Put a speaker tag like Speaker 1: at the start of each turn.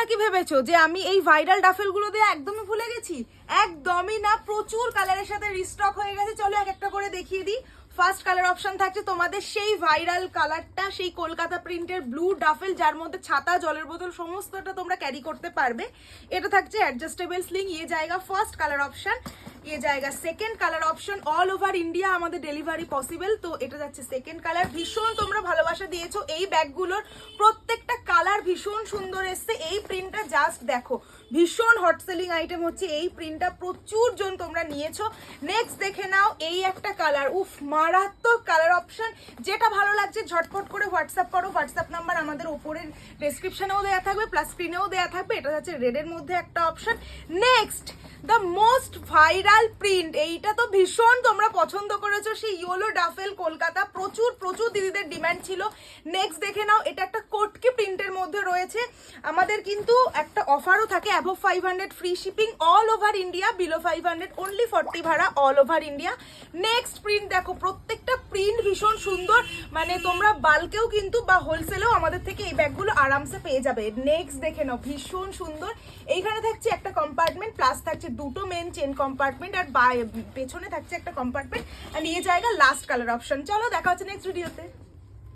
Speaker 1: কি ভেবেছো যে আমি এই ভাইরাল ডাফেলগুলো দিয়ে একদমই ভুলে গেছি? একদমই না, প্রচুর কালারের সাথে রিস্টক হয়ে গেছে। চলো এক একটা করে দেখিয়ে দিই। ফার্স্ট কালার অপশন থাকছে তোমাদের সেই ভাইরাল কালারটা, সেই কলকাতা প্রিন্টের ব্লু ডাফেল, যার মধ্যে ছাতা, জলের বোতল সমস্তটা তোমরা ক্যারি করতে পারবে। এটা থাকছে অ্যাডজাস্টেবল স্লিং, ये जाएगा ফার্স্ট কালার অপশন। ये जाएगा second colour option. All over India আমাদের ডেলিভারি পসিবল, তো এটা যাচ্ছে সেকেন্ড কালার। ভীষণ তোমরা ভালোবাসা দিয়েছো এই ব্যাগগুলোর, প্রত্যেকটা কালার ভীষণ সুন্দর এসছে। এই প্রিন্টটা জাস্ট দেখো, ভীষণ হট সেলিং আইটেম হচ্ছে এই প্রিন্টটা, প্রচুর জন তোমরা নিয়েছো। নেক্সট দেখে নাও এই একটা কালার, উফ মারাত্মক কালার অপশন। যেটা ভালো লাগছে ঝটপট করে হোয়াটসঅ্যাপ করো। হোয়াটসঅ্যাপ নাম্বার আমাদের ওপরের ডেসক্রিপশনেও দেওয়া থাকবে, প্লাস স্ক্রিনেও দেওয়া থাকবে। এটা হচ্ছে রেডের মধ্যে একটা option. Next the most viral print, এইটা তো ভীষণ তোমরা পছন্দ করেছো, সেই ইয়েলো ডাফেল কলকাতা, প্রচুর প্রচুর দিদিদের ডিমান্ড ছিল। নেক্সট দেখে নাও, এটা একটা কোটকি প্রিন্টের মধ্যে রয়েছে। আমাদের কিন্তু একটা অফারও থাকে, above 500 free shipping all over India, below 500 only 40 ভাড়া all over India. Next print দেখো, প্রত্যেকটা প্রিন্ট ভীষণ সুন্দর, মানে তোমরা বাল্কেও কিন্তু বা হোলসেলেও আমাদের থেকে এই ব্যাগগুলো আরামসে পেয়ে যাবে। নেক্সট দেখে নাও, ভীষণ সুন্দর। এইখানে থাকছে একটা কম্পার্টমেন্ট, প্লাস থাকছে দুটো মেন চেন কম্পার্টমেন্ট, আর পেছনে থাকছে একটা কম্পার্টমেন্ট। আর নিয়ে জায়গা লাস্ট কালার অপশন। চলো দেখা হচ্ছে নেক্সট ভিডিওতে।